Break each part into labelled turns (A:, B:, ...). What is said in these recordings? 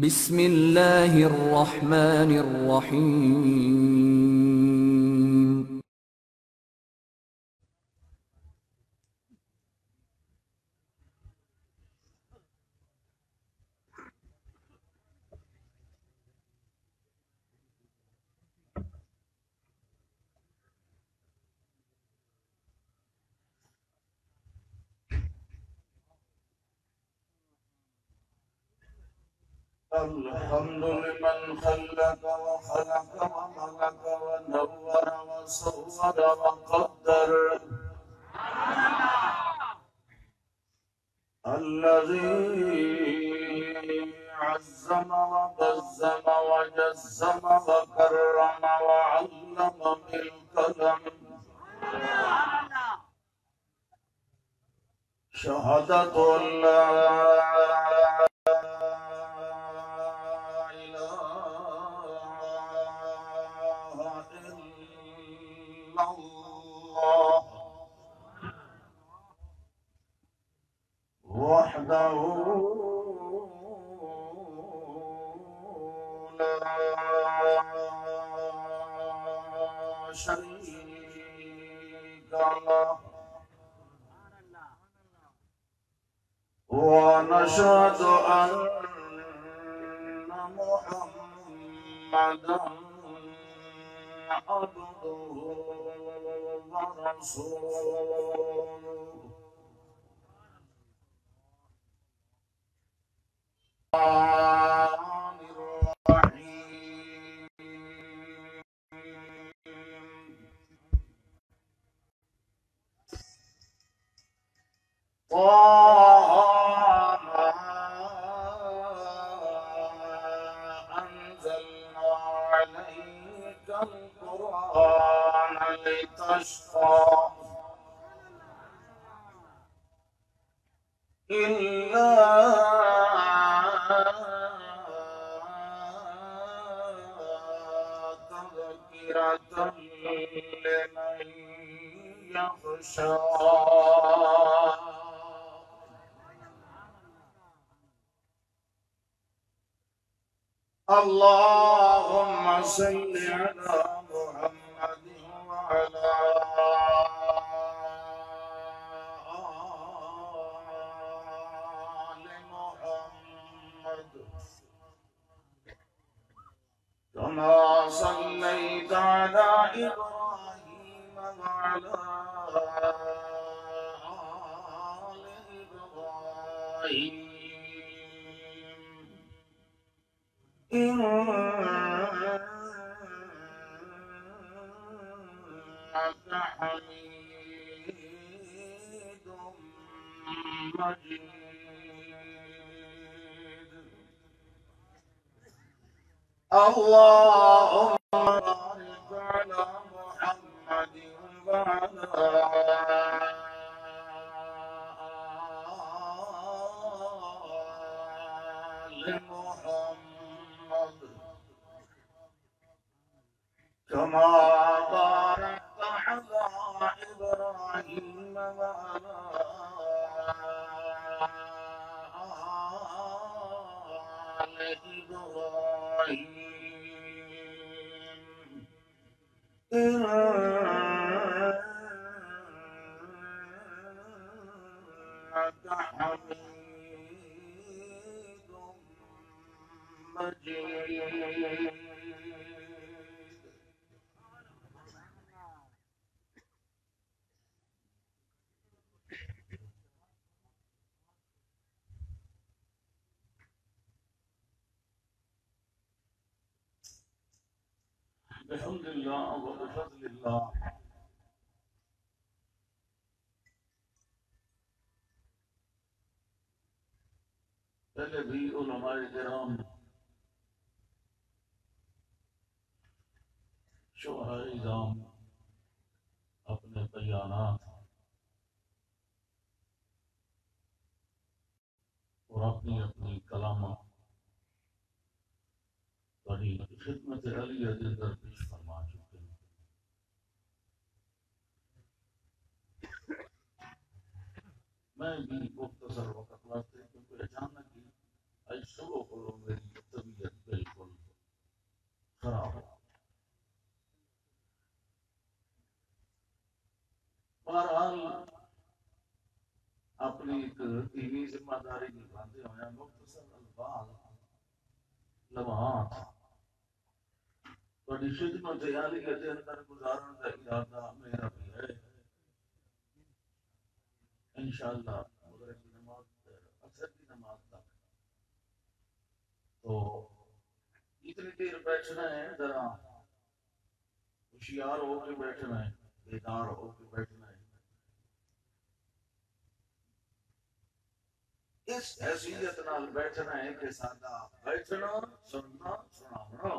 A: بسم اللہ الرحمن الرحیم.
B: الحمد لمن خلق وخلق وملك ونور وصور وقدر الذي عزم وبزم وجزم وكرم وعلم بالقلم شهادة لا وحده لا شريك له ونشهد أن محمدا عبده ورسوله الرحمن الرحيم طه ما أنزلنا عليك القرآن لتشقى إلا تذكرة لمن يخشى اللهم صل على محمد وعلى آل محمد كما صليت على إبراهيم وعلى آل إبراهيم إنك حميد مجيد اللهم بارك على محمد وعلى آل محمد كما باركت على إبراهيم وعلى آل إبراهيم إنك حميد مجيد بحمد الله وبفضل الله پہلے بھی علماء کرام شعراء اعظام اپنے بیانات اور اپنی اپنی کلامات بڑی خدمت علیہ کے در پیش فرما چکے ہیں. میں بھی مختصر وقت واسطے کیونکہ اچانک ہی آج صبح کو میری لمحات تھوڑی خدمت عالیہ دے اندر گزارن کا ارادہ میرا بھی ہے انشاءاللہ مغرب کی نماز اثر کی نماز تک تو اتنی دیر بیٹھنا ہے ذرا ہوشیار ہو کے بیٹھنا ہے بیدار ہو کے بیٹھنا ہے اس حیثیت نال بیٹھنا ہے کہ سادہ بیٹھنا سننا سنانا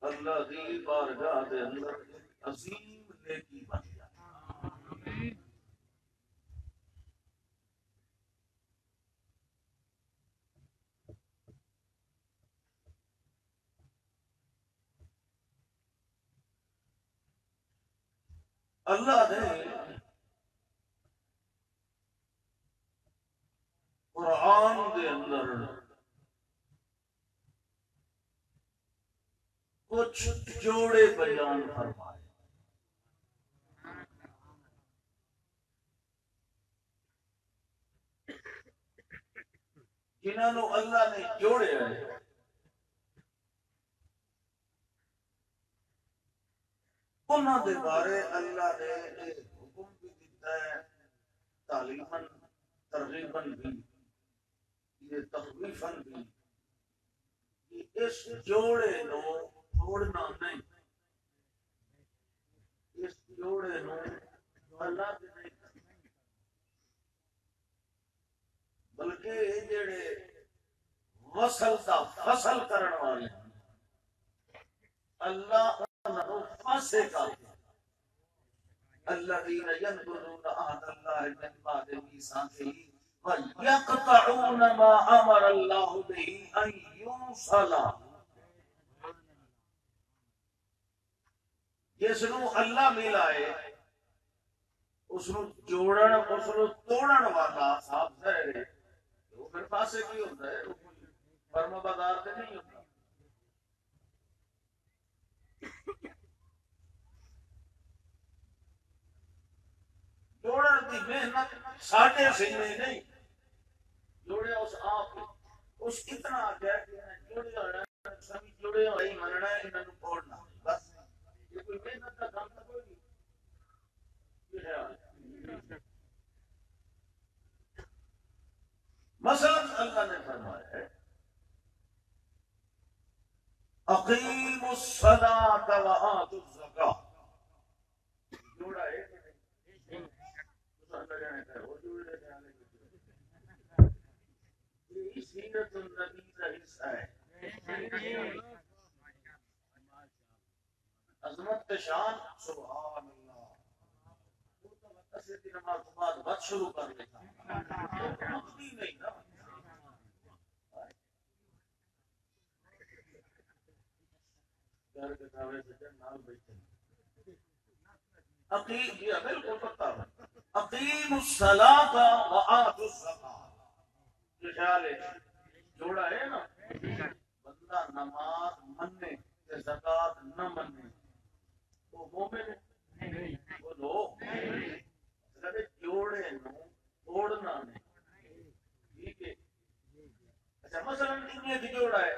B: اللہ دی بارگاہ دے اندر عظیم نیکی بن جائے اللہ نے قرآن دے اندر کچھ جوڑے بیان فرمائے جنہوں نے اللہ نے جوڑے ہیں انہوں دے بارے اللہ نے ایک حکم بھی دیتا ہے تعلیماً ترغیباً بھی یہ تخویفاً بھی کہ اس جوڑے نو چھوڑنا نہیں اس جوڑے نو اللہ دے نہیں کرنا بلکہ یہ جڑے وصل دا فصل کرن والے ہیں اللہ انہوں فاسے کا الذين ينقضون عهد الله من بعد ميثاقه ويقطعون ما امر الله به ان يوصل جس نو اللہ ملائے اس نو جوڑن اس نو توڑن والا صاحب ظاہر ہے وہ پھر فاسق ہی ہوتا ہے فرما بردار تے نہیں ہوتا جوڑن کی محنت ساڑھے سینے نہیں جوڑے اس آپ اس اتنا آگیا کہ جوڑے ہوئے سبھی جوڑے ہوئے مننا ہے انہوں نے پوڑنا بس یہ کوئی محنت کا کام تھا کوئی نہیں یہ ہے مثلا اللہ نے فرمایا ہے اقیموا الصلاۃ وآتوا الزکاۃ جوڑا ہے سیرت النبی کا حصہ ہے عظمت شان سبحان اللہ اثر کی نماز کے بعد بات شروع کر لیتا مقدی نہیں نا گھر کے کھاوے سے نال بیٹھے اقیم یہ بالکل پتہ ہے اقیموا الصلاۃ وآتوا الزکاۃ یہ خیال ہے جوڑا ہے نا بندہ نماز مننے تے زکات نہ مننے تو مومن نہیں وہ لوگ اگر جوڑے نو توڑنا نہیں ٹھیک ہے اچھا مثلا انہیں بھی جوڑا ہے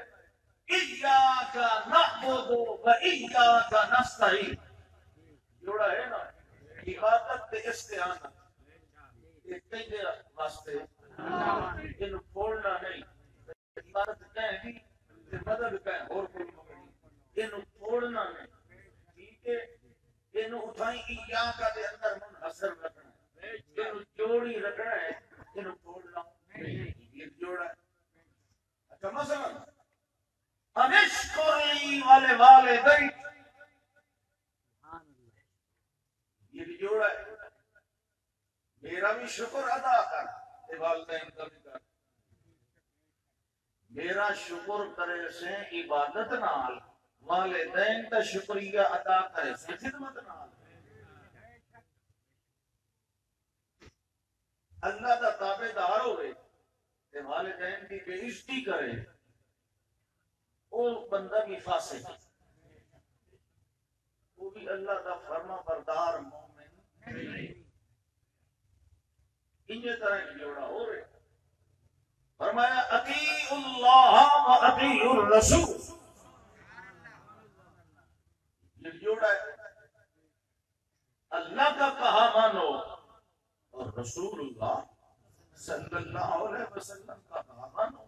B: ایاک نعبد و ایاک نستعین جوڑا ہے نا عبادت تے استعانت یہ کہیں واسطے ان پھوڑنا نہیں عبادت کہیں گی مدد کہیں اور کوئی نہیں ان پھوڑنا نہیں ٹھیک ہے ان اٹھائیں ایاکا دے اندر منحصر رکھنا ہے ان جوڑی رکھنا ہے ان پھوڑنا یہ جوڑا ہے اچھا مثلا انشکری والے والدین یہ بھی جوڑا ہے میرا بھی شکر ادا کر والدین کا بھی کر میرا شکر کرے سے عبادت نال والدین کا شکریہ ادا کرے سے خدمت نال اللہ کا تابع دار ہوئے کہ والدین کی بے عزتی کرے وہ بندہ بھی فاسق وہ بھی اللہ کا فرما بردار مومن نہیں انجے طرح کی جوڑا ہو رہے فرمایا اطیعوا اللہ و واطیعوا الرسول، یہ جوڑا ہے اللہ کا کہا مانو اور رسول اللہ صلی اللہ علیہ وسلم کا کہا مانو۔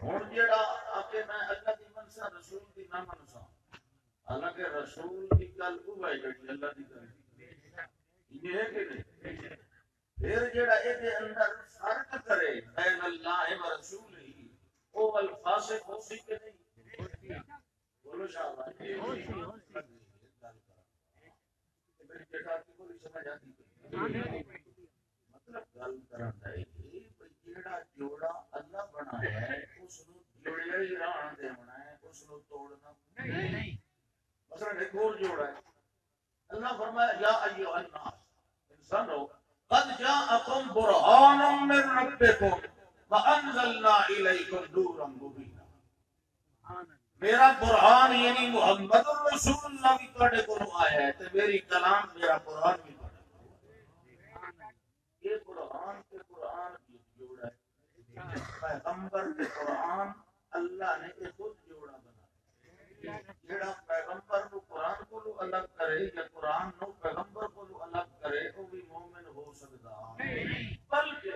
B: ہوں جڑا آکے میں اللہ دی منسا رسول دی نہ منسا، حالانکہ رسول کی گل وہ ہے جڑی اللہ دی گل یہ ہے کہ نہیں؟ پھر جڑا اے دے اندر فرق کرے بین اللہ و رسول ہی وہ الفاظ ہو سی کہ نہیں؟ بولو شاہبہ میری بیٹا کی کوئی سمجھ آتی مطلب گل کرن ہے جڑا جوڑا اللہ بنایا ہے اس نو جوڑیا ہی رہن دینا ہے، اس نو توڑنا نہیں۔ مثلا ایک اور جوڑا ہے، اللہ فرمایا یا ایھا الناس انسانو قد جاءکم برہان من ربکم وانزلنا الیکم نورا مبینا۔ میرا برہان یعنی محمد الرسول اللہ بھی تواڈے کول آیا ہے تے میری کلام میرا قرآن بھی تواڈے کول آیا ہے۔ یہ قرآن کے قرآن کی جوڑا ہے، پیغمبر کے قرآن اللہ نے ایک خود جوڑا بنا جڑا پیغمبر کو قرآن کو الگ کرے یا قرآن نو پیغمبر کو الگ کرے وہ بھی مومن ہو سکتا نہیں، بلکہ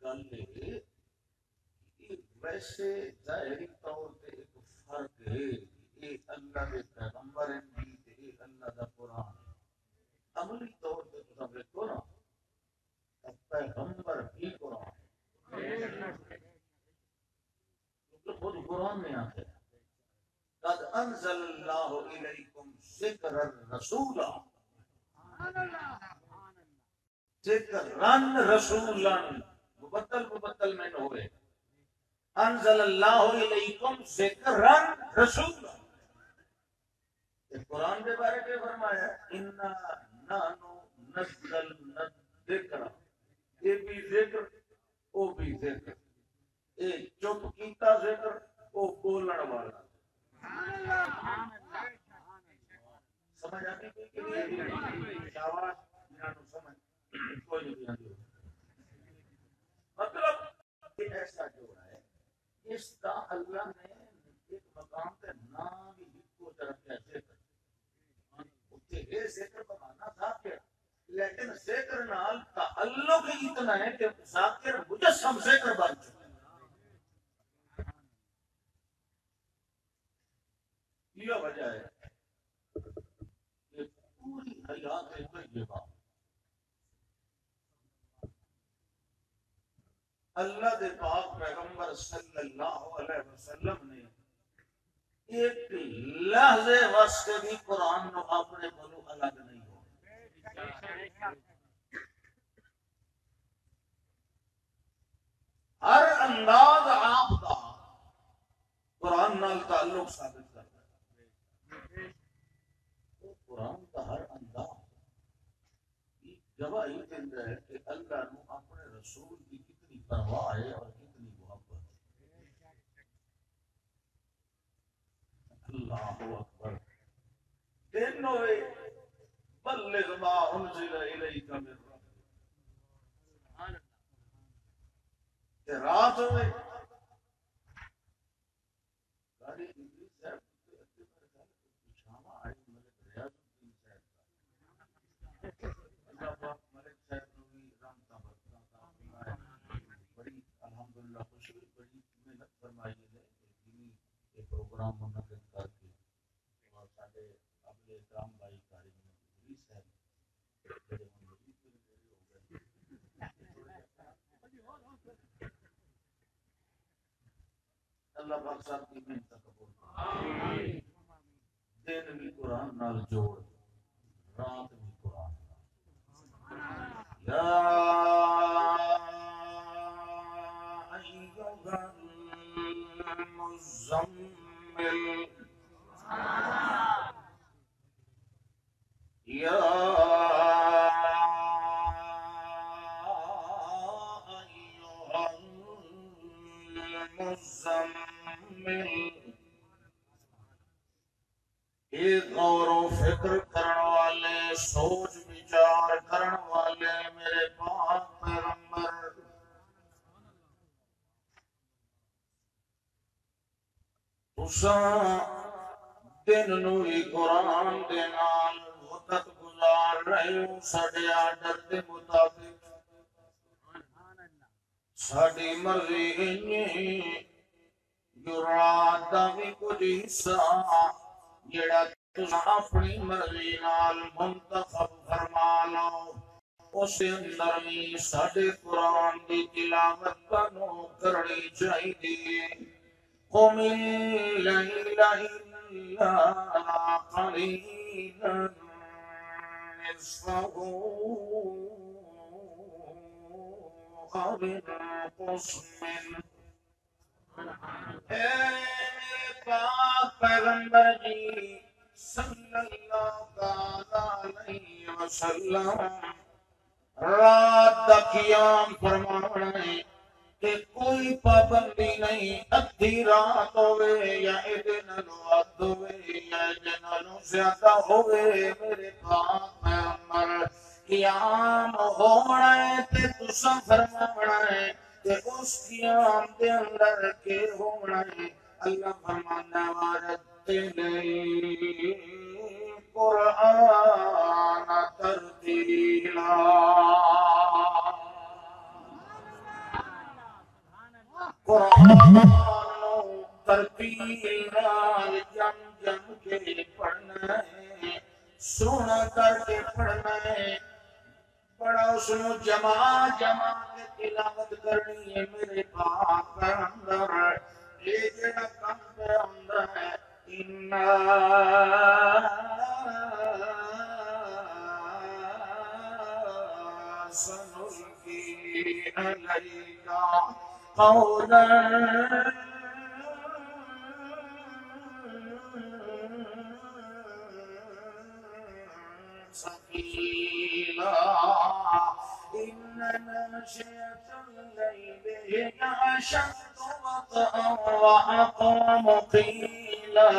B: گل ہے ویسے ظاہری طور پہ ایک فرق ہے، یہ اللہ کے پیغمبر ہیں یہ اللہ کا قرآن ہے۔ عملی طور پہ تو دیکھو نا پیغمبر بھی قرآن خود قرآن میں آتے ہیں قد انزل اللہ الیکم ذکر الرسول ذکرن رسولا مبدل میں نہ ہوئے انزل اللہ الیکم ذکرن رسولا۔ قرآن کے بارے میں فرمایا انا نحن نزلنا الذکر، یہ بھی ذکر وہ بھی ذکر، یہ چپ کیتا ذکر وہ بولن والا۔ سمجھ آتی کوئی کہ نہیں؟ شاباش جنہوں سمجھ کوئی نہیں آتی۔ مطلب یہ ایسا جوڑا ہے اس کا اللہ نے ایک مقام پہ نام ہی کو طرف کیا ذکر یہ ذکر کا معنی ذاکر، لیکن ذکر نال تعلق اتنا ہے کہ ذاکر مجسم ذکر بن چکا ہے۔ یہ وجہ ہے کہ پوری حیات طیبہ اللہ دے پاک پیغمبر صلی اللہ علیہ وسلم نے ایک لحظے واسطے بھی قرآن نو اپنے کولوں الگ نہیں ہو۔ ہر انداز آپ کا قرآن نال تعلق ثابت کرتا ہے۔ قرآن کا ہر انداز گواہی دیتا ہے کہ اللہ نو اپنے رسول کی کتنی پرواہ ہے اور کتنی محبت ہے۔ اللہ اکبر۔ دن ہوئے بلغ ما انزل الیک من ربک، رات ہوئے گاڑی ادریس صاحب کے اتے پر شامہ آئی ملک ریاض الدین صاحب اللہ پاک ملک صاحب نے بھی رحمتہ برکتہ فرمائے، بڑی الحمدللہ خوشی بڑی محنت فرمائی ہے دینی یہ پروگرام منعقد کر کے، اور سارے قابل احترام بھائی قاری ادریس صاحب بڑے مجید کے لیے ہو گئے۔ اللہ پاک صاحب کی محنت قبول کرے، دن بھی قرآن نال جوڑ رات بھی قرآن نال۔ یا ایھا المزمل یا ایھا المزمل، ایک غور و فکر کرن والے سوچ بچار کرن والے میرے پاک پیغمبر تساں دن نوی قرآن دے نال وقت گزار رہے ہو ساڑے آڈر دے مطابق ساڑی مرضی انہیں جو رات دا بھی کچھ حصہ جڑا تساں اپنی مرضی نال منتخب فرما لو اس اندر بھی ساڑے قرآن دی تلاوت بنو کرنی چاہیے قم اللیل إلا قليلا نصفه أو انقص منه اے پاک پیغمبر جی صلی اللہ علیہ وسلم رات دا قیام فرمانا ہے کہ کوئی پابندی نہیں ادھی رات ہوئے یا ادنالو اد ہوئے یا ادنالو زیادہ ہوئے میرے پاک پیغمبر قیام ہونا ہے تے تساں فرمانا ہے کہ اس قیام دے اندر کے ہونا ہے اللہ فرمانا وَرَتِّلِ قرآن ترتیلا قرآن ترتیل نال جم جم کے پڑھنا ہے سونا کر کے پڑھنا ہے بڑا اس نو جمع جمع کے تلاوت کرنی ہے میرے پاک پیغمبر یہ جڑا کم پہ آندا ہے سنلقي عليك قولا ثقيلا إن ناشئة الليل هي أشد وطئا وأقوم قيلا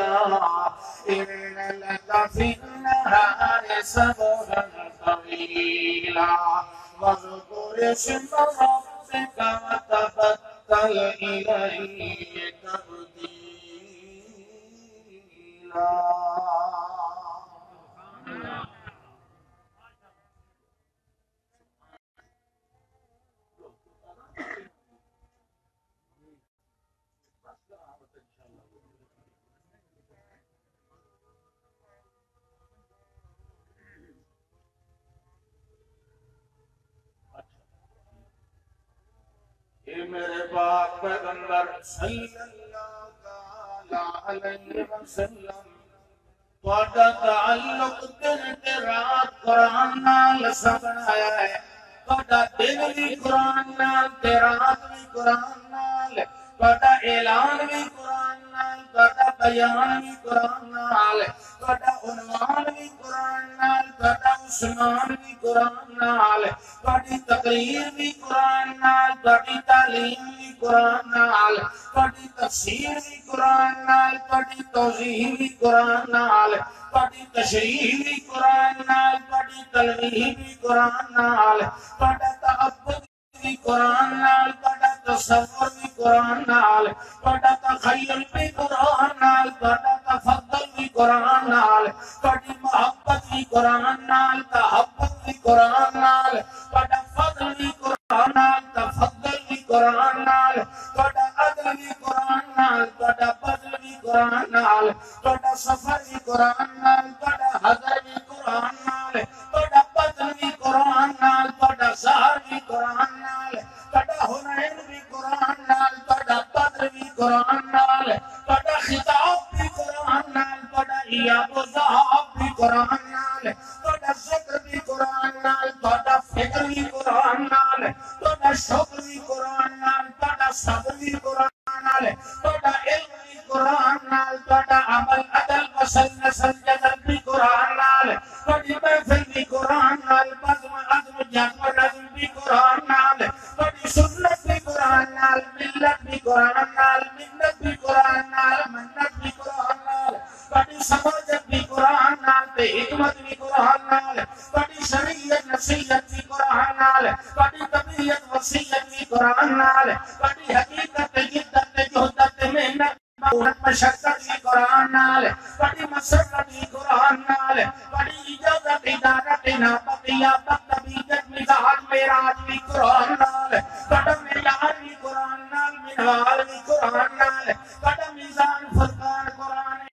B: إن لك في النهار سبحا طويلا واذكر اسم ربك وتبتل إليه تبتيلا میرے پاک پیغمبر صلی اللہ علیہ وسلم تواڈا تعلق دن تے رات قرآن نال سبنایا ہے تواڈا دن بھی قرآن نال تے رات بھی قرآن نال تواڈا اعلان بھی قرآن نال تواڈا بیان بھی قرآن نال تواڈا عنوان بھی قرآن نال تواڈا عثمان بھی قرآن نال تواڈی تقریر بھی قرآن نال تواڈی تعلیم بھی قرآن نال تواڈی تفسیر بھی قرآن نال تواڈی توضیح بھی قرآن نال تواڈی تشریح بھی قرآن نال تواڈی تلویح بھی قرآن نال تواڈا تعبد بھی قرآن نال تواڈا تصور بھی قرآن نال تواڈا تخیل بھی قرآن نال تواڈا تفضل بھی قرآن نال تواڈی محبت بھی قرآن نال تحبت بھی قرآن نال تواڈا فضل بھی قرآن نال تفضل بھی قرآن نال تواڈا عدل بھی قرآن نال تواڈا بدل بھی قرآن نال تواڈا سفر بھی قرآن نال تواڈا حضر بھی قرآن نال تواڈا بدل بھی قرآن نال تواڈا سحر بھی قرآن نال تواڈا حنین بھی قرآن نال تواڈا بدر بھی قرآن نال تواڈا خطاب بھی قرآن نال تواڈا ایاب و ذہاب بھی قرآن نال تواڈا ذکر بھی قرآن نال تواڈا فکر بھی قرآن نال تواڈا شکر بھی قرآن نال تواڈا صبر بھی قرآن نال تواڈا علم بھی قرآن نال تواڈا عمل عدل وصل نسل جدل بھی قرآن نال تواڈی محفل بھی قرآن نال بزم عزم جزم نظم بھی قرآن نال تواڈی سنت بھی قرآن نال ملت بھی قرآن نال منت بھی قرآن نال منت بھی قرآن نال تواڈی سماجت بھی قرآن نال تے حکمت بھی قرآن نال تواڈی شریعت نصیحت بھی قرآن نال تواڈی طبیعت وصیت بھی قرآن نال تواڈی حقیقت جدت جہدت محنت مشقت مسرتی قرآن نال بڑی اجازت ادارت نابطیہ بدبیجت مزاج میراج بھی قرآن نال قدم معیار بھی قرآن نال منوال بھی قرآن نال قدم میزان فرقان قرآن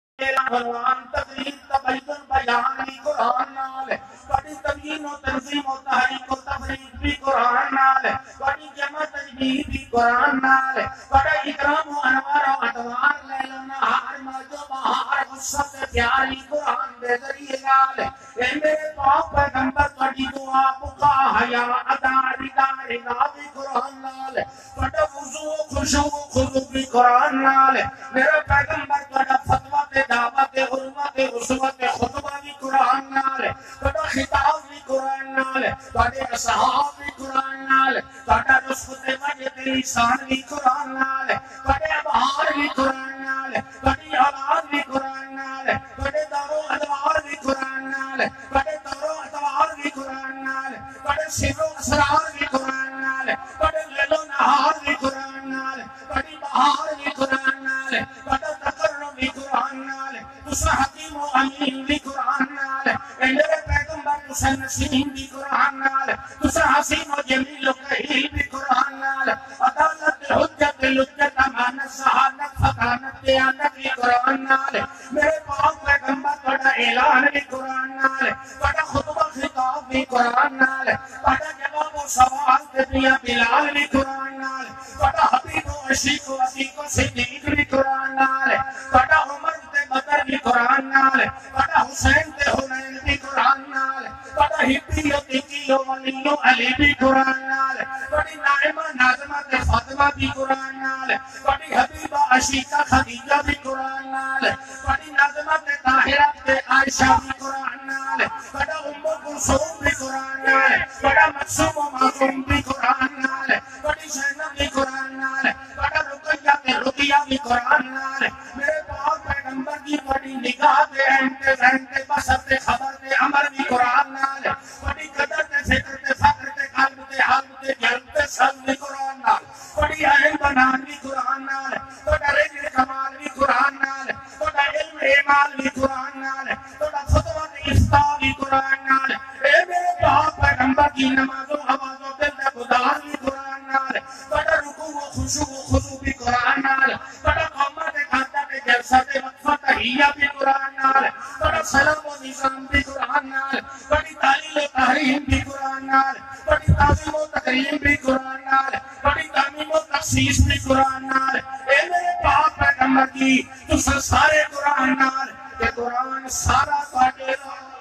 B: فرمان تقریر تبین بیان بھی قرآن نال بڑی تبیین و تنظیم و تحریک و تفریق بھی قرآن نال بڑی جمع تجبیر بھی قرآن نال بڑا اکرام و انوار و ادوار لیل و نہار موج و بہار وسط پیار بھی قرآن دے ذریعے نال اے میرے پاک پیغمبر تھوڑی دعا بقا حیا ادا رضا رضا بھی قرآن نال بڑا وضو و خشوع و خضوع بھی قرآن نال میرے پیغمبر تھوڑا فتوہ تے دعوت حرمت عصمت خطبہ بھی قرآن نال بڑا خطاب بھی قرآن نال بڑے اصحاب بھی قرآن نال بڑا رسخت وجد لسان بھی قرآن نال بڑے ابہار بھی قرآن نال بڑی اولاد بھی قرآن نال بڑے دور و ادوار بھی قرآن نال بڑے دور و ادوار بھی قرآن نال بڑے سر و اسرار بھی قرآن نال بڑے لیل و نہار بھی قرآن نال بڑی بہار بھی قرآن نال بڑا تقرب بھی قرآن نال تسا حکیم و امین بھی قرآن نال اے میرے پیغمبر تسا نسیم بھی قرآن نال تسا حسین و جمیل و کہیل بھی قرآن نال عدالت حجت لجت امانت سہانت فقانت دیانت بھی قرآن نال میرے پاک پیغمبر بڑا اعلان بھی قرآن نال بڑا خطبہ خطاب بھی قرآن نال بڑا جواب و سوال دنیا بلال بھی قرآن نال بڑا حبیب و عشیق و عتیق و صدیق بھی قرآن نال بڑا عمر تے بدر بھی قرآن نال بڑا حسین تے حنین بھی قرآن نال بڑا ہبی و تقی و ولی و علی بھی قرآن نال بڑی نائمہ ناظمہ تے فاطمہ بھی قرآن نال بڑی حبیبہ عشیقہ خدیجہ بھی قرآن نال بڑی ناظمہ تے طاہرہ تے عائشہ بھی قرآن نال بڑا ام کلثوم بھی قرآن نال بڑا معصوم و معصوم بھی قرآن نال بڑی زینب بھی قرآن نال بڑا رقیہ تے رقیہ بھی قرآن نال میرے پاک پیغمبر کی بڑی نگاہ تے انتے زینتے بسر تے خبر تے عمر بھی قرآن نال بڑی قدر تے فکر تے فقر تے قلب تے حلب تے جلب تے سلب بھی قرآن نال بڑی عین بنان بھی قرآن نال بڑا رجل کمال بھی قرآن نال بڑا علم اعمال بھی قرآن نال بڑا فتوہ تے افتاء بھی قرآن نال اے میرے پاک پیغمبر کی نماز و آواز و دل تے گدار بھی قرآن نال بڑا رکوع و خشوع و خضوع بھی قرآن نال بڑا قامت قاعدہ تے جلسہ تے وقفہ تحیہ بھی قرآن نال بڑا سلام و نظام بھی قرآن نال بڑی تعلیل و تحریم بھی قرآن نال بڑی تعظیم و تکریم بھی قرآن نال بڑی تعمیم و تخصیص بھی قرآن نال اے میرے پاک پیغمبر کی تو سارے قرآن نال کہ قرآن سارا باٹے نال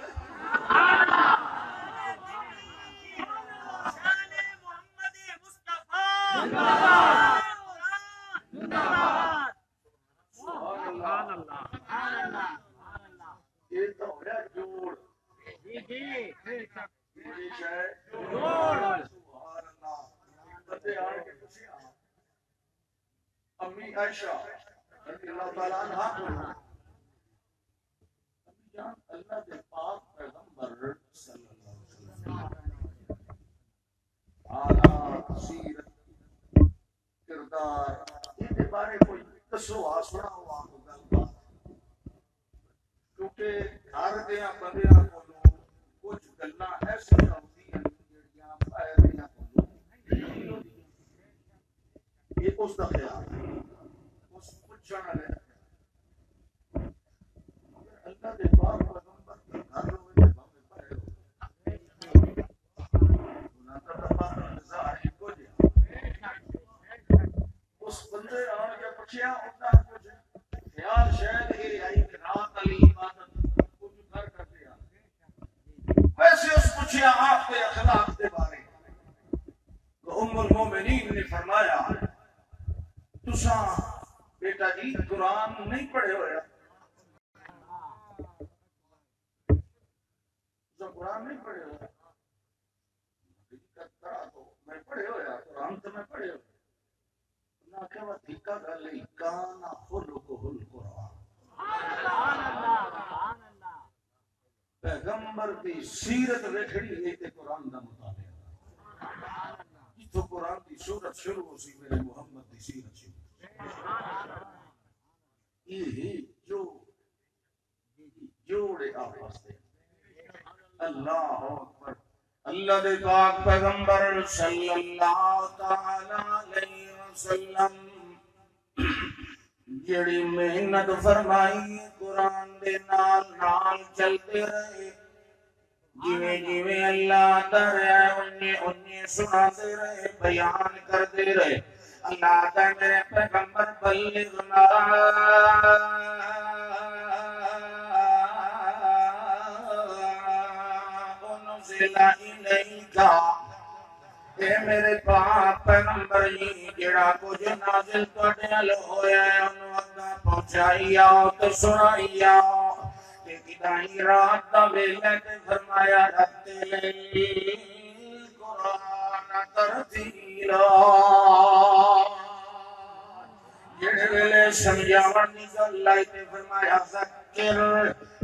B: یہ تو ہو رہا جوڑ امی عائشہ رضی اللہ تعالیٰ عنہ کو اللہ کے پاک پیغمبر صلی اللہ علیہ وسلم حالات سیرت کردار ان کے بارے کوئی دسو آسنا ہوا کو گل بات کیونکہ گھر دیا بندیاں کو کچھ گلاں ایسیاں ہوندی ہیں جڑیاں باہر دیاں کو یہ اس دا خیال اس پوچھنا ہے اللہ دے پاک پیغمبر کے گھر ہوئے بابے پڑھے انہاں دا پاک ظاہر کو جیا اس بندے آن کے پوچھیا انہاں کچھ خیال شاید یہ آئی کہ رات علی عبادت کچھ گھر کر دیا ویسے اس پوچھیا آپ کے اخلاق کے بارے تو ام المومنین نے فرمایا تساں بیٹا جی قرآن نہیں پڑھے ہویا تساں قرآن نہیں پڑھے ہویا میں پڑھے ہویا قرآن تو میں پڑھے ہویا نہ کہ وہ دھکا گل کانا خلقہ القرآن پیغمبر کی سیرت ویکھڑی ہے تے قرآن دا مطالعہ جتوں قرآن کی سورت شروع ہو سی میرے محمد کی سیرت شروع یہ جو جوڑے آپس دے اللہ اکبر اللہ دے پاک پیغمبر صلی اللہ تعالی علیہ وسلم جڑی محنت فرمائی قرآن دے نال نال چلتے رہے جویں جویں اللہ در ہے انہیں سناتے رہے بیان کرتے رہے اللہ دا میرے پیغمبر بلغنا انزل الیکا اے میرے پاک پیغمبر جی جڑا کچھ نازل تواڈے نال ہویا ہے انہوں اگاں پہنچائی آؤ تے سنائی آؤ تے کدائی رات دا ویلے تے فرمایا رتل قرآن ترتیلا جڑے ویلے سمجھاون دی گل آئی تے فرمایا ذکر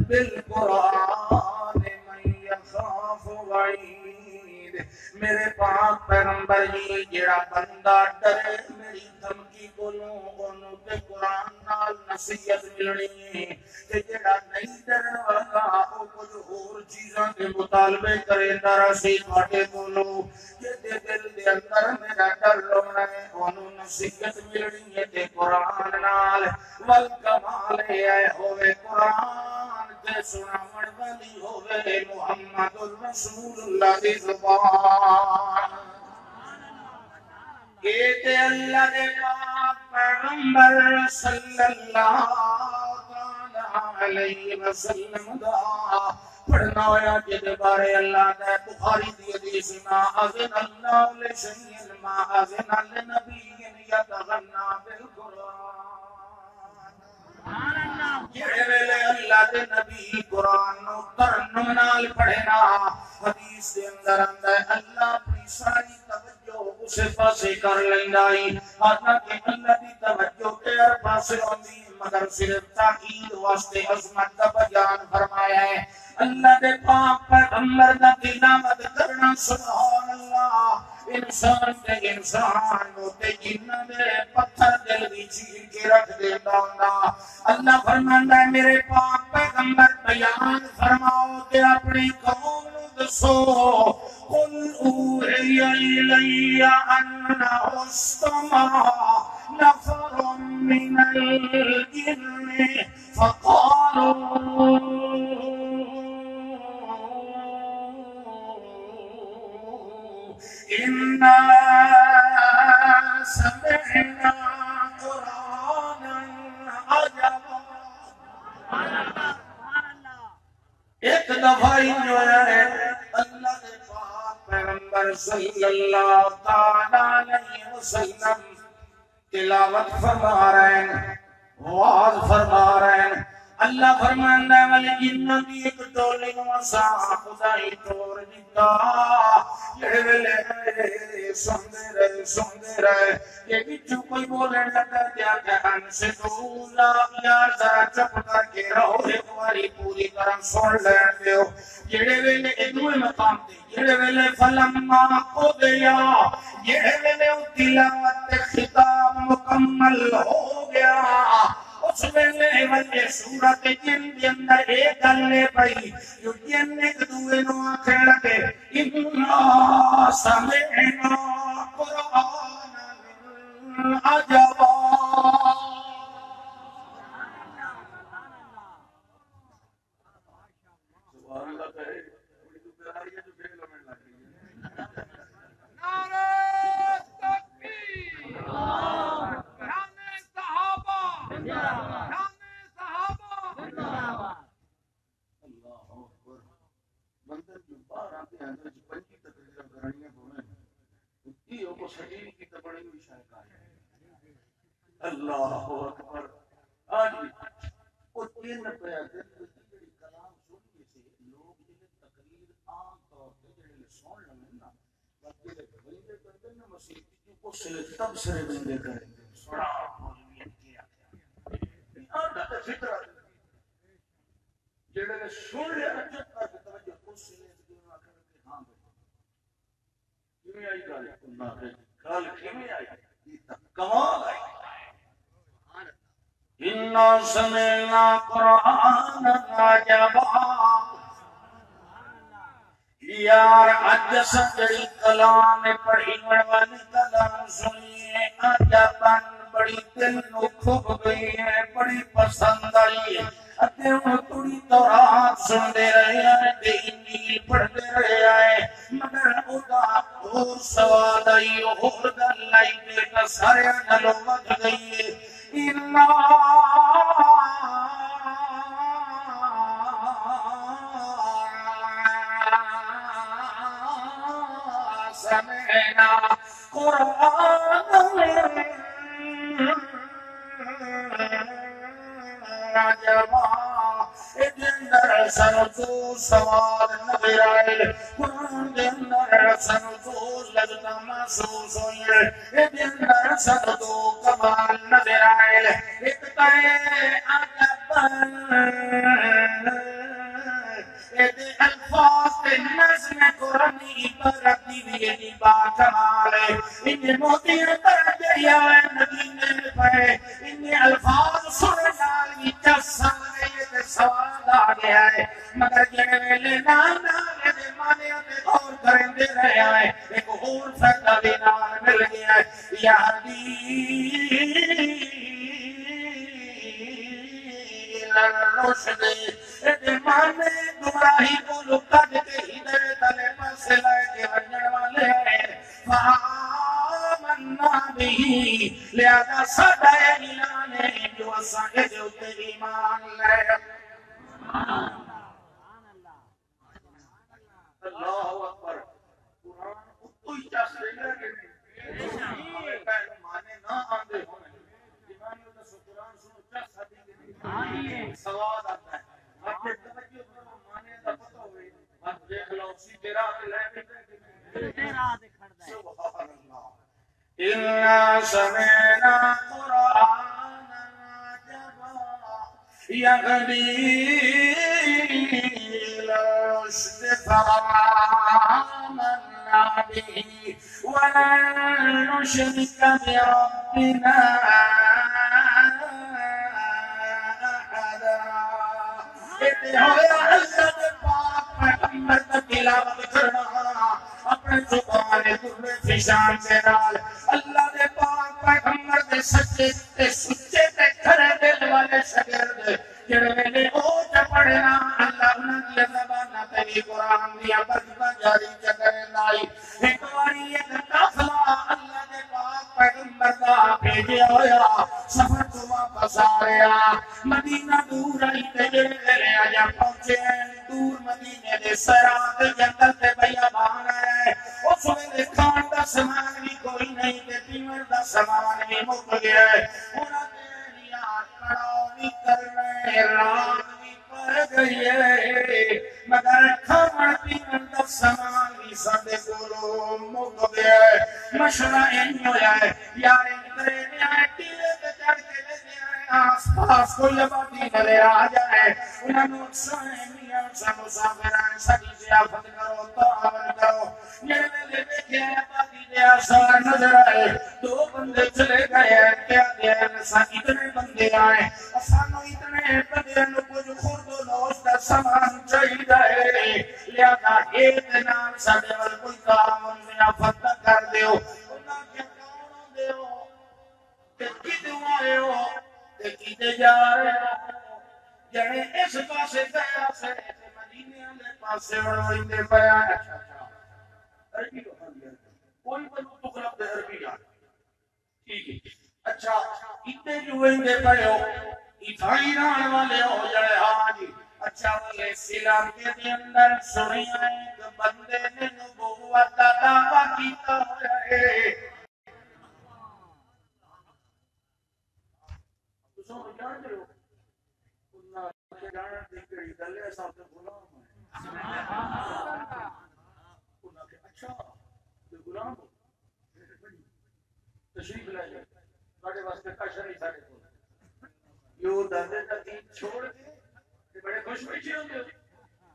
B: بالقرآن من یخاف وعید میرے پاک پیغمبر جی جڑا بندہ ڈرے میری دھمکی کولوں اونوں تے قرآن نال نصیحت ملنی تے جڑا نہیں ڈرن والا او کچھ ہور چیزاں دے مطالبے کرے نارا سی تواڈے کولوں کہ دل دے اندر میرا ڈر لونا ہے اونوں نصیحت ملنی ہے تے قرآن نال ول کمال اے ہوے قرآن تے سناون والی ہوے محمد الرسول اللہ دی زبان تے اللہ دے پاک پیغمبر صلی اللہ علیہ وسلم دا پڑھنا ہویا جد بارے اللہ دے بخاری دی حدیث ما اذن اللہ لشیء ما اذن لنبی یتغنا بالقرآن جڑے ویلے اللہ دے نبی قرآن نو ترنم نال پڑھنا حدیث دے اندر اللہ اپنی ساری توجہ اسے پاسے کر لیندائی حالانکہ اللہ دی توجہ تیر پاسے ہوندی مگر صرف تاکید واسطے عظمت کا بیان فرمایا ہے اللہ دے پاک پیغمبر دا تلاوت کرنا سبحان اللہ انسان تے انسان ہوتے جنہ دے پتھر دل دی چیر کے رکھ دیتا ہوں اللہ فرماندا ہے میرے پاک پیغمبر بیان فرماؤ تے اپنی قوم نو دسو قل اوحی الی انہ استمع نفر من الجن فقالوا إنا سمعنا قرآنا عجبا ایک دفعہ جو ہے اللہ کے پاک پیغمبر صلی اللہ تعالی علیہ وسلم تلاوت فرما رہے ہیں واز فرما رہے ہیں اللہ فرماندا ہے والجن دی ایک ٹولی نو اسا خدائی توڑ دیتا جڑے ویلے سوندے رہے کہ وچوں کوئی بولن لگا تے کہن سے دولا یا ذرا چپ کر کے رہو ایک باری پوری طرح سن لین دیو جڑے ویلے اے دوے مقام تے جڑے ویلے فلما قضیا جڑے ویلے تلاوت خطاب مکمل ہو گیا اس ویلے والے سورت جن دے اندر ایک گل پئی جو جن ایک دوے نو آکھن لگے انا سمعنا قرآنا عجبا سبحان اللہ کہے بڑی تو پیاری ہے جو فیل ہونے لگ گئی ہے نعرہ تکبیر شان صحابہ شان صحابہ اللہ اکبر بندر جو باہر آتے ہیں جو پنجی تقریریں کرنی ہوئے یہ کو سجین کی تبڑی ہوئی شاہکار ہے اللہ اکبر آج وہ تین پہ دل کلام سننے سے لوگ جنہیں تقریر عام طور پہ جنہیں سن لیں نا باقی بندے کرتے ہیں مسیح کی کو سے تب سرے بندے کریں گے سنا موضوعیت کیا آنٹا تے فطرہ جنہیں سن لیا جب کر کے توجہ کو سے دینا کرتے ہاں بھئی کیوں آئی گال اللہ کال کیوں آئی یہ کمال آئی إنا سمعنا قرآنا عجبا یار اج سجڑی کلام پڑھی والی کلام سنیے عجباً بڑی دل نو کھب گئی ہے بڑی پسند آئی ہے اتے ہوں تھوڑی تورات سن دے رہے ہیں تے انجیل پڑھ دے رہے ہیں مگر ادا اور سواد آئی اور گل آئی تے سارے نالوں ود گئی ہے سمعنا قرآن عجبا اندر سنتو سوال نظر آئے قرآن کے اندر سنتو لگتا محسوس ہوئے اندر سنتو کمال نظر آئے اکتے عجبا الفاظ کے نظم قرآنی عبارت دیوی با کمال ہے انہیں موتیاں ترجیہ مدینے پہ انہیں الفاظ سنال ویچا سامنے یہ سوال آگیا ہے مگر جنوے لینا نالے دے مانے دے غور کریں دے رہے آئے ایک اور فردہ بھی نال مل گیا ہے یا حدیل الرشد مانے گمراہی کو لکا دے کے ہدایت علیہ پاس لائے کے ونجن والے ہیں فآمنا بھی لہذا صدای اعلانے جو اسانے جو تے ایمان لے اللہ اکبر قرآن اتو ہی چاس دے گا کہ نہیں ہمیں پہلے مانے نہ آندے ہونے ایمانیوں نے سو قرآن سنو چاس آدھی کہ نہیں سواد آتا ہے آپ کے توجہ کرو مانے دا پتہ ہوئے آپ دیکھ لو اسی تیرا آتے لے کے سبحان اللہ إِنَّا سَمِعْنَا قُرْآنًا عَجَبًا يَهْدِي إِلَى الرُّشْدِ فَآمَنَّا بِهِ وَلَن نُّشْرِكَ بِرَبِّنَا أَحَدًا حضرت پاک پیغمبر کا تلاوت کرنا اپنے زبان در فشان سے نال اللہ دے پاک پیغمبر دے سچے تے سچے تے کھڑے دل والے شاگرد جڑے نے او پڑھنا اللہ انہاں دی زبان تے قرآن دی برکت جاری کرے لائی ایک واری ایک قافلہ اللہ دے پاک پیغمبر دا بھیجیا ہویا سفر تو واپس آیا مدینہ دور آئی تے جڑے آجا پہنچے دور مدینے دے سرات جنگل تے بیابان ہے اس ویلے کھان دا سامان بھی کوئی نہیں تے پیمر دا سامان بھی مک گیا ہے انہاں نے یاد پڑاؤ بھی کرنے رات بھی پڑ گئی ہے مگر کھان پیمر دا سامان بھی سادے کولو مک گیا ہے مشورہ این ہویا ہے یار ادھرے نیائے ٹیلے تے چڑھ کے لے آس پاس کوئی آبادی نظر آ جائے انہاں نے اکسائیں میاں سا مسافران ساری ضیافت کرو تعاون کرو یہ لے دیکھے آبادی دے آسار نظر آئے دو بندے چلے گئے کیا دیا نسا اتنے بندے آئے اسانو اتنے بندے نو کچھ خورد و نوست سامان چاہی جائے لہذا ایک نام سا دیول کوئی تعاون ضیافت کر دیو انہاں کیا کونوں دیو کہ کدوں آئے ہو کیتے جا رہے ہو جڑے اس پاسے گیا سے مدینے والے پاسے وڑوئندے پیا اچھا عربی تو کوئی بنو تو خلاف دے عربی آ ٹھیک ہے اچھا اتنے جو وڑوئندے پیا اتھائی ران والے ہو جڑے ہاں جی اچھا والے سلام کے اندر سنی آئے کہ بندے نے نبوت کا دعویٰ کیتا ہے اچھا غلام تشریف لے جائے بڑے واسطے کاشا نہیں سارے کو یہ دادے کا دین چھوڑ کے بڑے خوش بیٹھے ہوں گے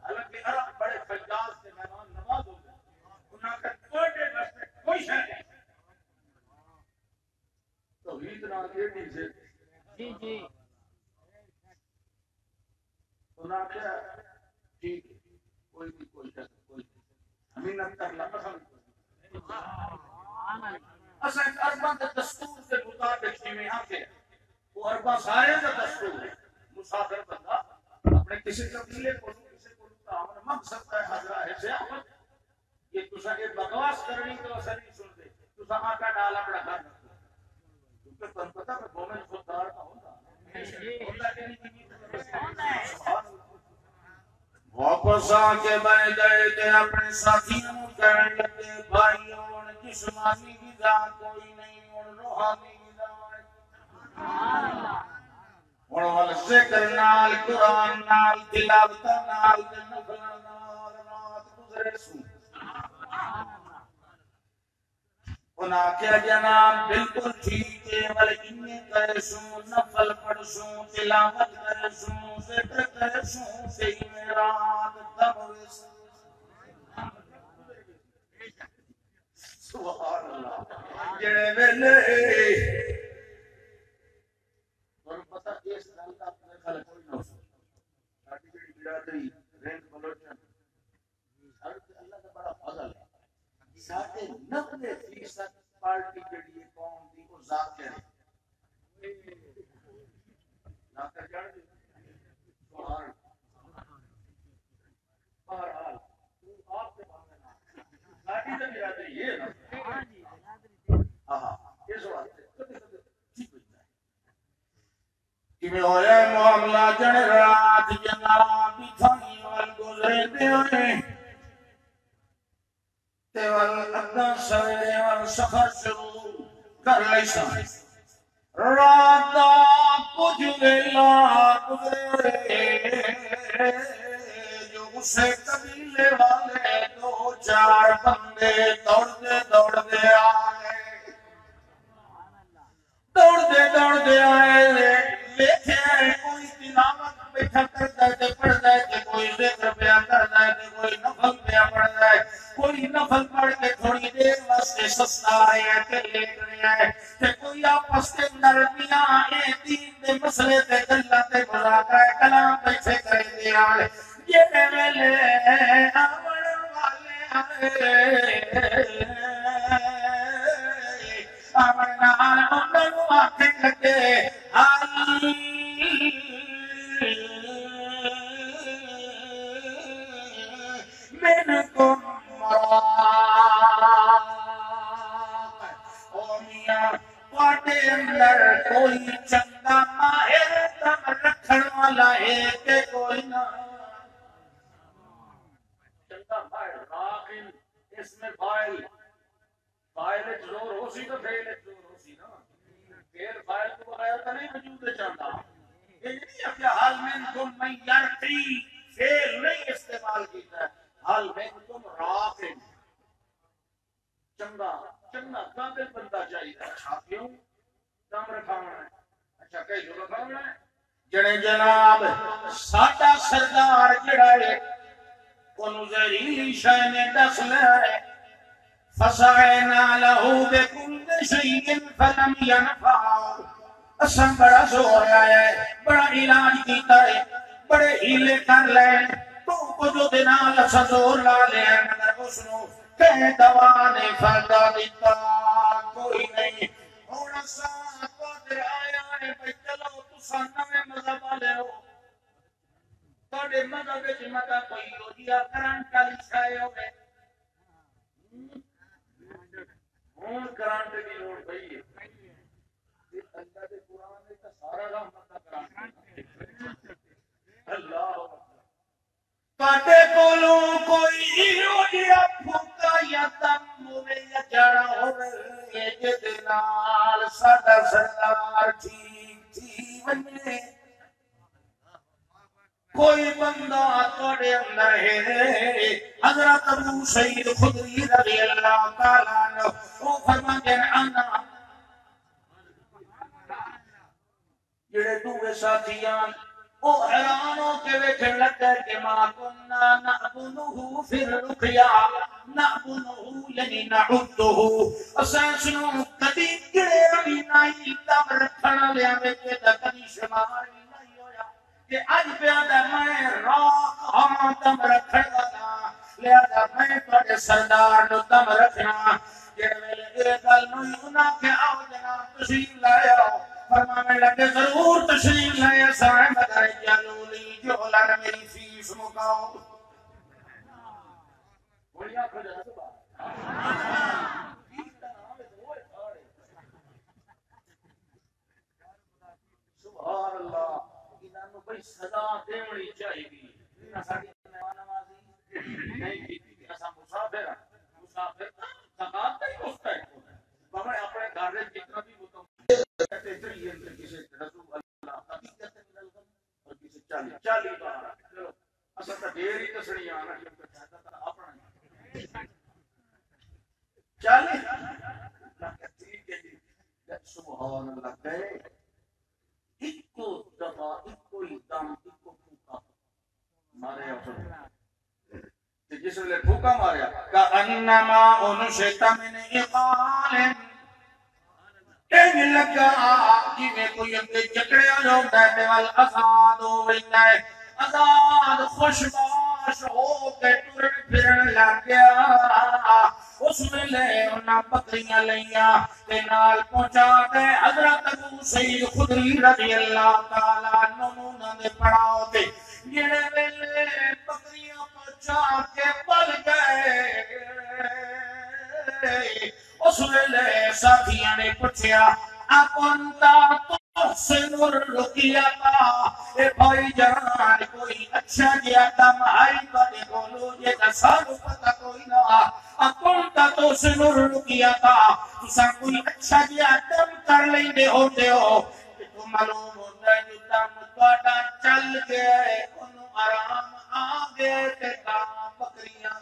B: حالانکہ عرب بڑے فجاز سے مہمان نواز ہو گئے انہاں کا کوئی واسطے کوئی شے نہیں توحید نہ دے سے جی انہاں کیا ٹھیک ہے کوئی بھی کوئی شک کوئی محنت کر لا اصل ارباں کے دستور کے مطابق میں آ کے وہ ارباں سارے کا دستور ہے مسافر بندہ اپنے کسی قبیلے کو کسی کو تعاون مقصد ہے حضرہ ہے سے یہ تسا یہ بکواس کرنی تو اثر نہیں سن دے تسا آقا ڈالا بڑا گھر کیونکہ تم پتہ میں مومن خوددار کا ہوتا واپس آ کے بیٹھ گئے کہ اپنے ساتھیوں کہنے لگے بھائیوں جسمانی غذا کوئی نہیں اور روحانی غذا اور ذکر نال قرآن نال تلاوت نال نفل نال رات گزرے سو انہاں کیا جناب بالکل ٹھیک ہے بلکہ کرے سو نفل پڑھ سو تلاوت کرے سو ذکر کرے سو صحیح میں رات دم ہوئے سو سبحان اللہ جڑے ویلے اور پتہ اس گل دا اپنے خیال کوئی نہ ہو ساڈی جڑی برادری رینٹ بلوچن اللہ کا بڑا فضل ہے ساڈے 90% پارٹی جڑی ہے قوم دی وہ ذاکر ہے ذاکر جان دی بہرحال آپ کے بارے میں ساڈی تے برادری یہ نا ہاں اس واسطے کہ میں ہویا معاملہ جن رات جناب تھانی وال گزرے دے تیوال اگا سویرے وال سفر شروع کر لیسا رات کچھ ویلا گزرے جو اسے قبیلے والے 2-4 بندے دوڑتے آئے دوڑتے آئے لیکھے کوئی تلاوت بیٹھا کرتا ہے پڑھتا ہے کہ کوئی ذکر پیا کرتا ہے کہ کوئی نفل پیا پڑھتا ہے کوئی نفل پڑھ کے تھوڑی دیر واسطے سستا ہے کہ لیٹ رہا ہے کہ کوئی آپس کے اندر میاں دین دے مسئلے تے گلاں تے مذاکرہ کلام بیٹھے کرے دے آئے یہ ویلے آون والے آمن نال انہوں آکھن لگے آئی من کو او میاں واٹے اندر کوئی چنگا ماہر دم رکھن والا ہے کہ کوئی نہ چنگا ماہر راقن اس میں فائل زور ہو سی تو فیل زور ہو سی نا فیل فائل کو بغیر تو نہیں وجود چاہتا یہ نہیں ہے کہ حال میں تم میں یارتی فیل نہیں استعمال کیتا ہے حال میں تم راقن چنگا قابل بندہ چاہیے اچھا کیوں کام رکھاونا ہے اچھا کئی جو رکھاونا ہے جڑے جناب ساڈا سردار جڑا ہے انہوں زہریلی شے نے دس لے فسعینا لہو بکل شیء فلم ینفع اساں بڑا زور آیا ہے بڑا علاج کیتا ہے بڑے ہیلے کر لے تو کچھ دنال اساں زور لا لے مگر اس نو کہ دوا نے فائدہ دیتا کوئی نہیں ہونا سا قادر آیا ہے بھئی چلو تساں نویں مذہب والے ہو تھوڑے مذہب وچ متا کوئی روجیا کرن کل چھائے ہوئے ہون کرانٹ کی لوڑ پئی ہے اللہ دے قرآن نے تو سارا رحمت کا کرانٹ اللہ کاٹے کولوں کوئی روجیا پھوکا یا دم ہوئے یا جڑا ہوئے یہ دنال ساڈا سردار ٹھیک بنے کوئی بندہ توڑے اندر ہے حضرت ابو سعید خدری رضی اللہ تعالیٰ عنہ وہ فرماتے ہیں انا جڑے دوے ساتھیان وہ حیرانوں کے ویکھن لگے کہ ما کننا نعبنہ فی الرقیہ نعبنہ یعنی نعدہ اساں سنو کدی گڑے بھی نہیں دم رکھن لیا میں کہ کدی شمار نہیں ہویا کہ اج پیادا میں راک ہاں دم رکھن والا لہذا میں تواڈے سردار نو دم رکھنا جڑے ویلے اے گل نوں انہاں کہ آؤ جناب تشریف لے آؤ فرمانے لگے ضرور تشریف لے سائیں مدر جلولی جو لڑ میری فیس مکاؤ بڑھیا کھڑا سبحان اللہ انہاں نوں بھئی سزا دینی چاہیے انہاں ساڈی مہمان نوازی نہیں کیتی اساں مسافر زکات نہیں پوچھتا ہے بابا اپنے گھر میں جتنا بھی کسی رسول اللہ حقیقت ملل اور کسی 40 بار چلو اساں تے ڈیر ہی تسڑی آنا اپنا 40 ٹھیک ہے جی سبحان اللہ کہے ایکو دفعہ ایکو ہی دم ایکو پھوکا مارے اپنے جس نے پھوکا ماریا کانما انشت من اقال کہنے لگا جی میں کوئی اندے جکڑے ہو بیٹھے وال آزاد ہو ویندا ہے آزاد خوشباش ہو کے ٹرن پھرن لگ گیا اس ویلے انہاں بکریاں لئیاں تے نال پہنچا کے حضرت ابو سعید خدری رضی اللہ تعالی عنہ انہاں دے پڑاؤ تے جڑے ویلے بکریاں پہنچا کے پل گئے اس ویلے ساتھیاں نے پوچھا اپنتا تحسن الرقیتا اے بھائی جان کوئی اچھا جیا دم آئی بڑے بولو یہ دسانو پتہ کوئی نہ اپنتا تحسن الرقیتا تسا کوئی اچھا جیا دم کر لیں دے ہوتے ہو کہ تو معلوم ہوتا ہے جو دم توڑا چل گئے انہوں آرام آگے تے کام بکریاں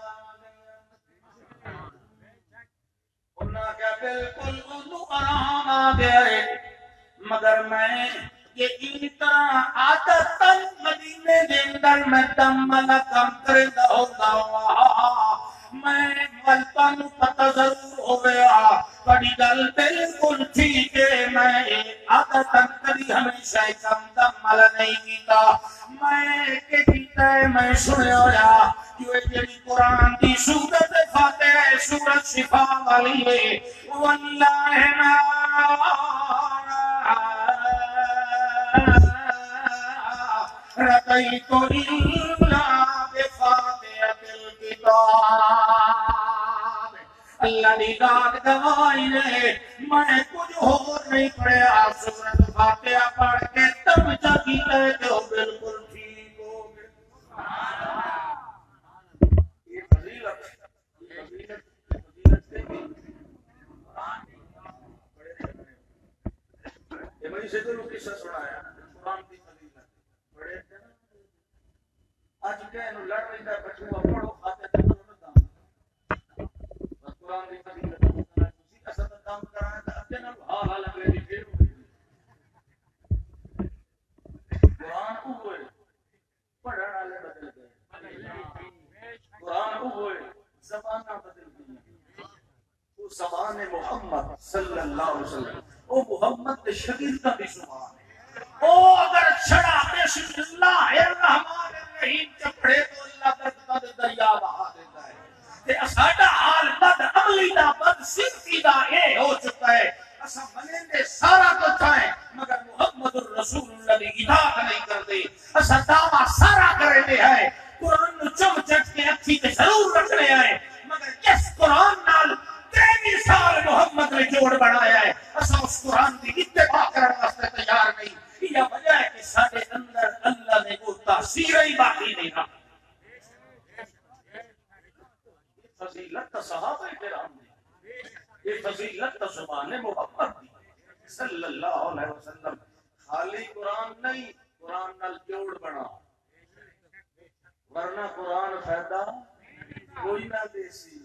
B: انہاں کیا بالکل انہوں آرام آگئے مگر میں یہ ان طرح عادتاً مدینے دے اندر میں دم منا کم کردہ ہوگا میں ملتان پتہ ضرور ہو گیا بڑی گل بالکل ٹھیک ہے میں عادتاً کبھی ہمیشہ کم دم ملا نہیں کیتا میں کہ پیتا ہے میں سنے ہویا جو جڑی قرآن دی سورت فاتح سورت شفا والی ہے واللہ رضيت إلا بفاتحة الكتاب اللہ دی ذات گواہی ہے میں کچھ اور نہیں پڑھیا سورت فاتحہ پڑھ کے تب جا کیتا ہے تو بالکل ٹھیک ہو گئے یہ فضیلت یہ میں سے تو قصہ سنایا قرآن کی فضیلت بڑے تھے نا آج کے انہوں لڑ رہی تھا بچوں پڑھو خاتے تھے قرآن کی فضیلت اسی کا سب کام کرانا تھا اب جناب حال حال انگریزی پھر قرآن کو ہوئے پڑھنے والے بدل گئے قرآن کو ہوئے زبانہ بدل گئی وہ زبان محمد صلی اللہ علیہ وسلم وہ محمد شکیر کا بھی زبان ہے وہ اگر چھڑا بسم اللہ الرحمن الرحیم چپڑے تو اللہ کا دریا بہا دیتا ہے کہ اساڑا حال بد عملی دا بد صدقی دا اے ہو چکا ہے اسا منندے سارا تو چاہیں مگر محمد الرسول اللہ دی اطاعت نہیں کرتے اسا دعویٰ سارا کرنے ہیں قرآن نو چم چٹ کے اکھی تے ضرور رکھنے ہیں مگر جس قرآن نال 3 سال محمد نے جوڑ بڑھایا ہے اسا اس قرآن دی اتباع کرنے واسطے تیار نہیں یہ وجہ ہے کہ سارے اندر اللہ نے وہ تاثیر ہی باقی نہیں رہا فضیلت صحابہ کرام نے یہ فضیلت زبان محمد دی صلی اللہ علیہ وسلم خالی قرآن نہیں قرآن نال جوڑ بنا ورنہ قرآن فائدہ کوئی نہ دیسی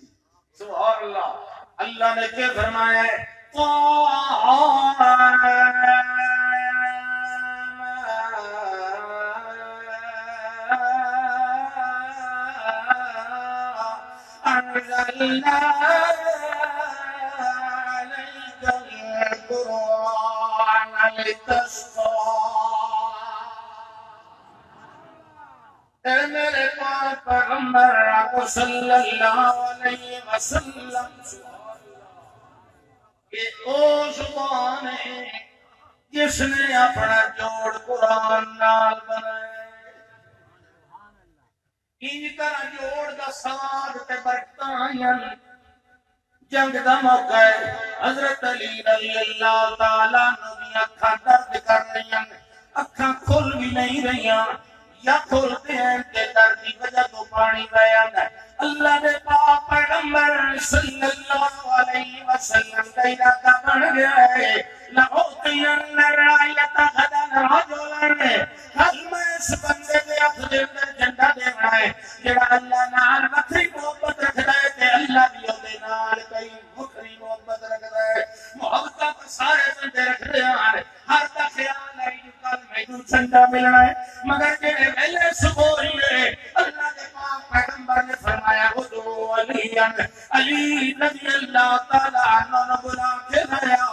B: سبحان اللہ اللہ نے کیا فرمایا ہے أنزلنا عليك القرآن لتشقى میرے پاک پیغمبر صلی اللہ علیہ وسلم کہ او زبان ہے جس نے اپنا جوڑ قرآن نال بنائے انج طرح جوڑ دا ساتھ تے برکتاں آئیاں جنگ دا موقع ہے حضرت علی رضی اللہ تعالیٰ نبی اکھاں درد کر رہی ہیں اکھاں کھل بھی نہیں رہیاں یا کھولتے ہیں کہ درد کی وجہ تو پانی بیان ہے اللہ نے پاک پیغمبر صلی اللہ علیہ وسلم کا ارادہ بن گیا ہے لَأُعْطِيَنَّ الرَّايَةَ غَدًا رَجُلًا کل میں اس بندے کے اپنے اندر جھنڈا دینا ہے جڑا اللہ نال وکری محبت رکھدا ہے تے اللہ بھی اودے نال کئی وکری محبت رکھدا ہے محبت پر سارے بندے رکھدے ہیں ہر دا خیال ہے کہ کل مینوں جھنڈا ملنا ہے مگر جڑے ویلے صبح ہوئے اللہ کے پاک پیغمبر نے فرمایا ادعو علی علی رضی اللہ تعالی عنہ نے بلا کے لایا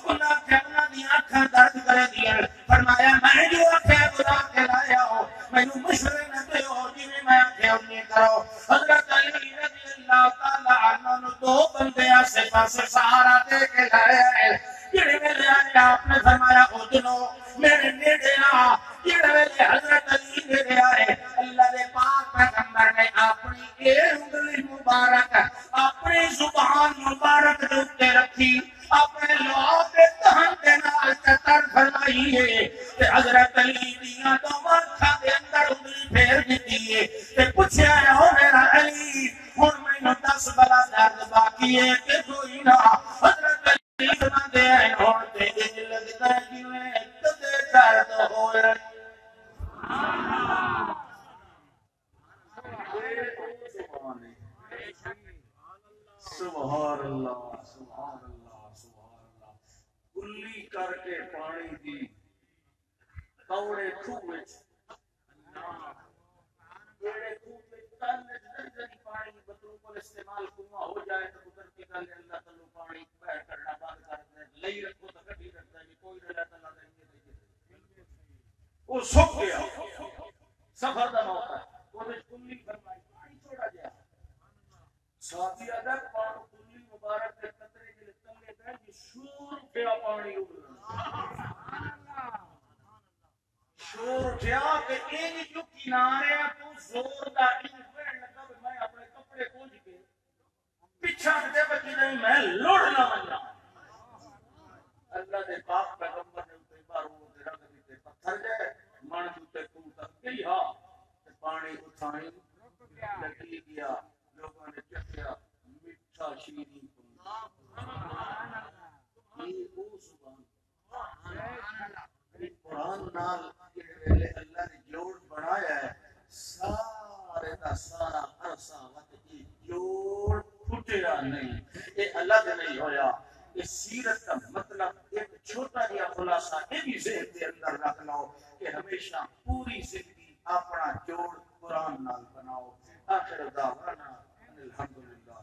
B: انہاں کے انہاں دی آنکھاں درد کر دیا فرمایا میں جو آنکھیں بلا کے لایا ہوں مینوں مشورے نہ دیو جویں میں آنکھیں انہیں کرو حضرت علی رضی اللہ تعالی عنہ نے دو بندے آسے پاسے سہارا دے کے لایا ہے جڑے ویلے آئے آپ نے فرمایا ادنو میرے نیڑے آ جڑے ویلے حضرت علی نیڑے آئے اللہ نے پاک پیغمبر نے اپنی ایک انگلی مبارک اپنی زبان مبارک دے اوپر رکھی اپنے لعاب دہن دے نال چتر فرمائی ہے کہ حضرت علی دیاں دو آنکھاں دے اندر انگلی پھیر دیتی ہے کہ پوچھیا ہے او میرا علی ہن مینوں دس بلا درد باقی ہے کہ کوئی نہ حضرت علی فرماندے ہیں ہن تے دل لگدا ہے جویں کدے درد ہوئے سبحان اللہ سبحان اللہ سبحان اللہ کلی کر کے پانی دی کوڑے خوہ وچ جڑے خوہ تے تن درجن پانی بدلو کو استعمال کنواں ہو جائے تو قدرتی گل اللہ تعالی پانی بہہ کرنا بند کر دے لئی رکھو تو کبھی رکھتا نہیں کوئی نہ رہتا اللہ دے وہ سوکھ گیا سفر دا موقع ہے وہ کلی فرمائی پانی چھوڑا گیا صحابی ادب پانو کلی مبارک کے قطرے کے تلے گئے کہ شور اٹھیا پانی شور اٹھیا کہ ایک جو کنارے تو زور دا ان پہن لگا میں اپنے کپڑے کھول کے پیچھا دے بچی نہیں میں لڑنا بننا اللہ دے پاک پیغمبر نے اتنے بار وہ رنگ دیتے پتھر گئے من جوتے کو تک گئی ہاں پانی اٹھائی لگی گیا لوگوں نے چکیا میٹھا شیریں قرآن نال اللہ نے جوڑ بنایا ہے سارے دا سارا عرصہ وقت جوڑ پھٹیا نہیں یہ اللہ دے نہیں ہویا اس سیرت کا مطلب ایک چھوٹا جہا خلاصہ یہ بھی ذہن کے اندر رکھ لو کہ ہمیشہ پوری زندگی اپنا جوڑ قرآن نال بناؤ آخر دعوانا الحمدللہ